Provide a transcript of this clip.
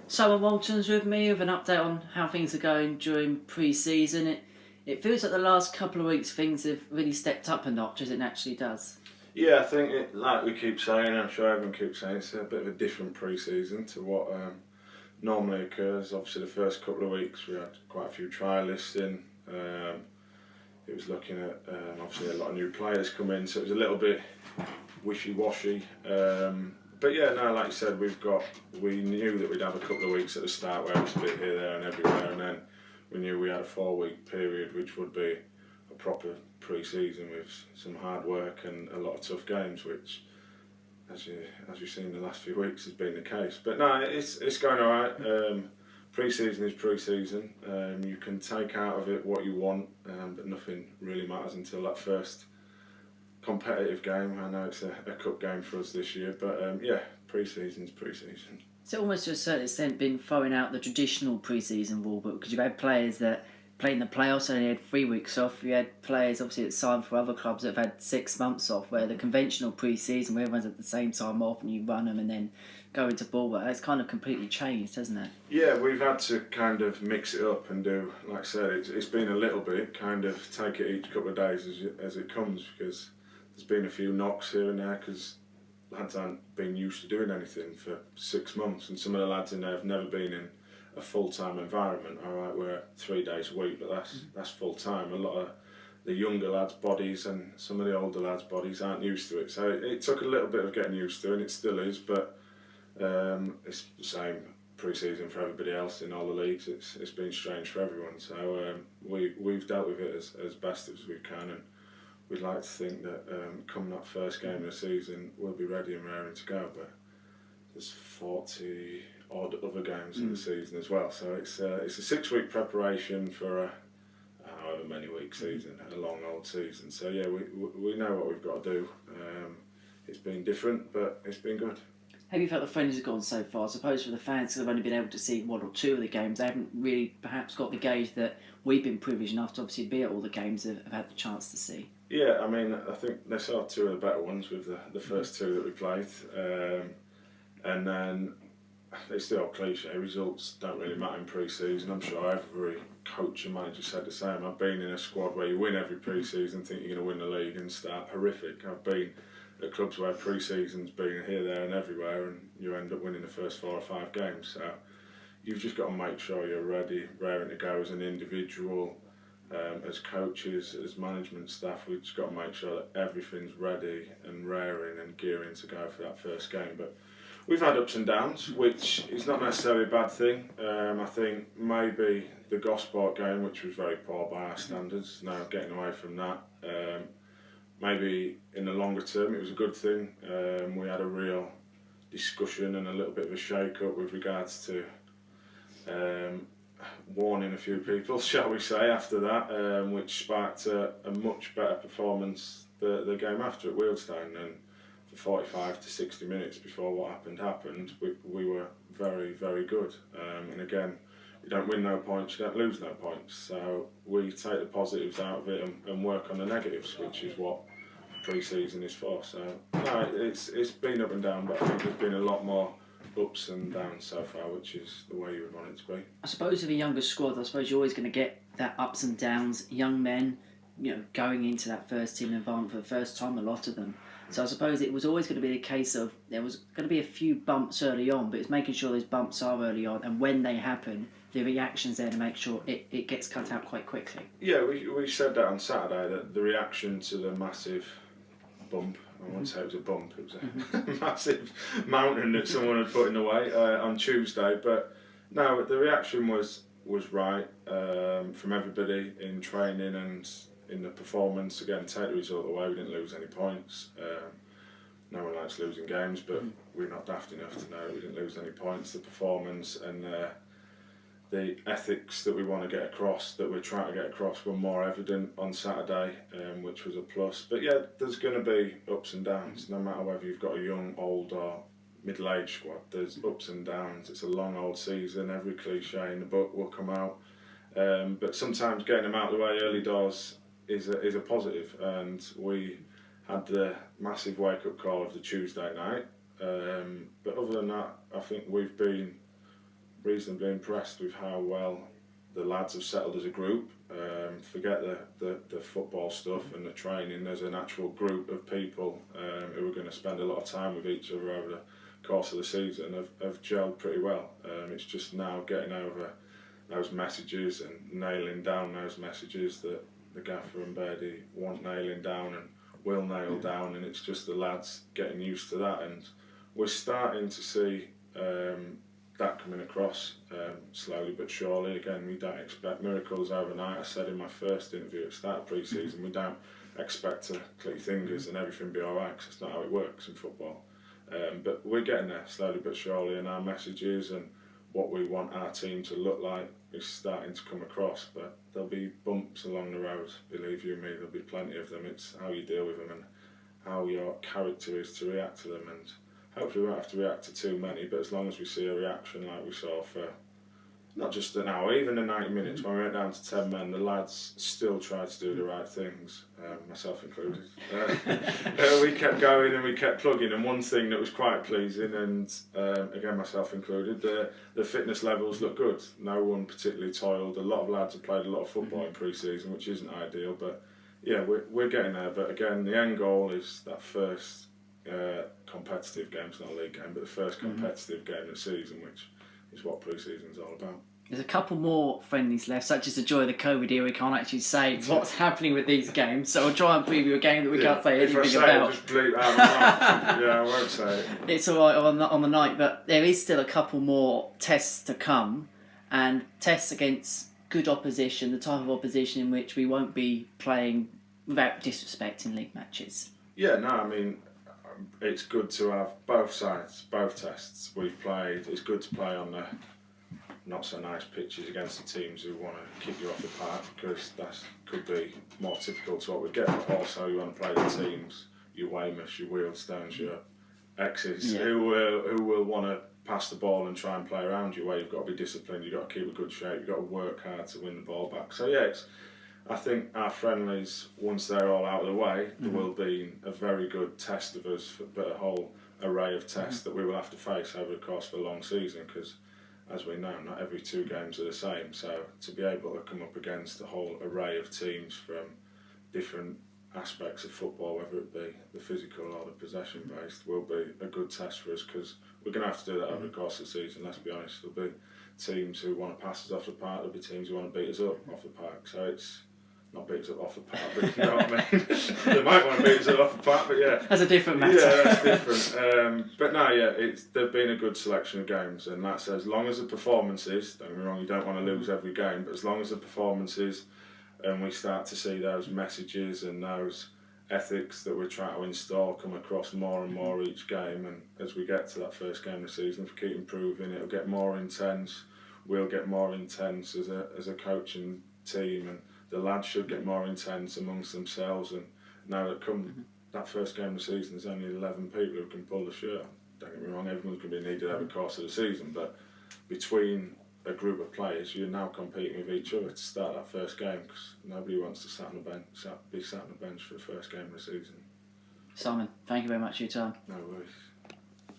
Simon Walton's with me with an update on how things are going during pre-season. It feels like the last couple of weeks things have really stepped up a notch as it naturally does. Yeah, I think like we keep saying, I'm sure everyone keeps saying, it's a bit of a different pre-season to what normally occurs. Obviously, the first couple of weeks we had quite a few trialists in. It was looking at obviously a lot of new players come in, so it was a little bit wishy-washy. But yeah, no, like you said, we knew that we'd have a couple of weeks at the start where it was a bit here, there, and everywhere, and then we knew we had a 4-week period, which would be a proper pre-season with some hard work and a lot of tough games, which, as you've seen the last few weeks, has been the case. But no, it's going all right. Pre-season is pre-season. You can take out of it what you want, but nothing really matters until that first competitive game. I know it's a cup game for us this year, but yeah, pre-season's pre-season. So almost to a certain extent been throwing out the traditional pre-season rule book because you've had players that played in the playoffs and they had 3 weeks off. You had players obviously that signed for other clubs that have had 6 months off, where the conventional pre-season where everyone's at the same time off and you run them and then go into ball, but that's kind of completely changed, hasn't it? Yeah, we've had to kind of mix it up and do, like I said, it's been a little bit, kind of take it each couple of days as it comes, because there's been a few knocks here and there because lads haven't been used to doing anything for 6 months, and some of the lads in there have never been in a full-time environment. All right, we're 3 days a week, but that's full-time. A lot of the younger lads' bodies and some of the older lads' bodies aren't used to it, so it took a little bit of getting used to, and it still is, but it's the same pre-season for everybody else in all the leagues. It's been strange for everyone, so we've dealt with it as best as we can, and we'd like to think that come that first game of the season we'll be ready and raring to go, but there's 40 odd other games in the season as well, so it's a 6-week preparation for a however many week season, a long old season. So yeah, we know what we've got to do. It's been different, but it's been good. Have you felt the friendlies have gone so far? I suppose for the fans who have only been able to see one or two of the games, they haven't really perhaps got the gauge that we've been privileged enough to obviously be at all the games have had the chance to see. Yeah, I mean, I think they saw two of the better ones with the first two that we played. And then it's the old cliche, results don't really matter in pre-season. I'm sure every coach and manager said the same. I've been in a squad where you win every pre-season, think you're going to win the league and start horrific. I've been at clubs where pre-season's been here, there and everywhere, and you end up winning the first 4 or 5 games. So you've just got to make sure you're ready, raring to go as an individual, as coaches, as management staff. We've just got to make sure that everything's ready and raring and gearing to go for that first game. But we've had ups and downs, which is not necessarily a bad thing. I think maybe the Gosport game, which was very poor by our standards, now getting away from that. Maybe in the longer term it was a good thing. We had a real discussion and a little bit of a shake-up with regards to warning a few people, shall we say, after that, which sparked a much better performance the game after at Wealdstone. And for 45 to 60 minutes before what happened, we were very, very good. And again, you don't win no points, you don't lose no points. So we take the positives out of it and work on the negatives, which is what pre-season is for. So no, it's been up and down, but I think there's been a lot more ups and downs so far, which is the way you would want it to be. I suppose with a younger squad, I suppose you're always going to get that ups and downs. Young men, going into that first team environment for the first time, a lot of them. So I suppose it was always going to be a case of there was going to be a few bumps early on, but it's making sure those bumps are early on, and when they happen, the reaction's there to make sure it gets cut out quite quickly. Yeah, we said that on Saturday, that the reaction to the massive bump, I wouldn't say it was a bump, it was a massive mountain that someone had put in the way on Tuesday, but no, the reaction was right from everybody in training and in the performance. Again, take the result away, we didn't lose any points. No one likes losing games, but we're not daft enough to know we didn't lose any points. The performance and the ethics that we want to get across, that we're trying to get across, were more evident on Saturday, which was a plus. But yeah, there's going to be ups and downs, no matter whether you've got a young, old or middle-aged squad. There's ups and downs. It's a long old season. Every cliche in the book will come out. But sometimes getting them out of the way early doors is a positive, and we had the massive wake-up call of the Tuesday night. But other than that, I think we've been reasonably impressed with how well the lads have settled as a group. Forget the football stuff and the training. There's an actual group of people who are going to spend a lot of time with each other over the course of the season. Have gelled pretty well. It's just now getting over those messages and nailing down those messages that the gaffer and Birdie want nailing down and will nail down, and it's just the lads getting used to that, and we're starting to see that coming across slowly but surely. Again, we don't expect miracles overnight. I said in my first interview at the start of pre-season, we don't expect to click your fingers and everything be alright, because it's not how it works in football. But we're getting there slowly but surely, and our messages and what we want our team to look like is starting to come across. But there'll be bumps along the road, believe you me, there'll be plenty of them. It's how you deal with them and how your character is to react to them, and hopefully we won't have to react to too many, but as long as we see a reaction like we saw for not just an hour, even the 90 minutes when we went down to 10 men, the lads still tried to do the right things, myself included. We kept going and we kept plugging, and one thing that was quite pleasing, and again myself included, the fitness levels look good. No one particularly toiled. A lot of lads have played a lot of football in pre-season, which isn't ideal, but yeah, we're getting there. But again, the end goal is that first competitive game. It's not a league game, but the first competitive game of the season, which is what pre-season's all about. There's a couple more friendlies left, such as the joy of the COVID era. We can't actually say what's happening with these games, so I'll try and preview a game that we can't say anything if I say about. It, just bleep out of my mouth. Yeah, I won't say it. It's all right on the night, but there is still a couple more tests to come, and tests against good opposition, the type of opposition in which we won't be playing without disrespect in league matches. Yeah, no, I mean, it's good to have both sides, both tests we've played. It's good to play on the not so nice pitches against the teams who want to kick you off the park, because that could be more typical to what we get. But also you want to play the teams, your Weymouths, your Wealdstones, your X's, who will want to pass the ball and try and play around you, where you've got to be disciplined, you've got to keep a good shape, you've got to work hard to win the ball back. So yeah, I think our friendlies, once they're all out of the way, there will be a very good test of us, but a whole array of tests that we will have to face over the course of a long season, because as we know, not every two games are the same. So to be able to come up against a whole array of teams from different aspects of football, whether it be the physical or the possession based, will be a good test for us, because we're going to have to do that over the course of the season. Let's be honest, there'll be teams who want to pass us off the park, there'll be teams who want to beat us up off the park. So it's not beat us up off the park, but you know what I mean. They might want to beat us up off the park, but yeah, That's a different matter. Yeah, that's different. But no, yeah, there've been a good selection of games, and that's as long as the performances. Don't get me wrong, you don't want to lose every game, but as long as the performances, and we start to see those messages and those ethics that we're trying to install come across more and more each game, and as we get to that first game of the season, if we keep improving, it'll get more intense. We'll get more intense as a coaching team, and the lads should get more intense amongst themselves. And now that that first game of the season, there's only 11 people who can pull the shirt. Don't get me wrong, everyone's going to be needed over the course of the season, but between a group of players, you're now competing with each other to start that first game, because nobody wants to be sat on the bench for the first game of the season. Simon, thank you very much for your time. No worries.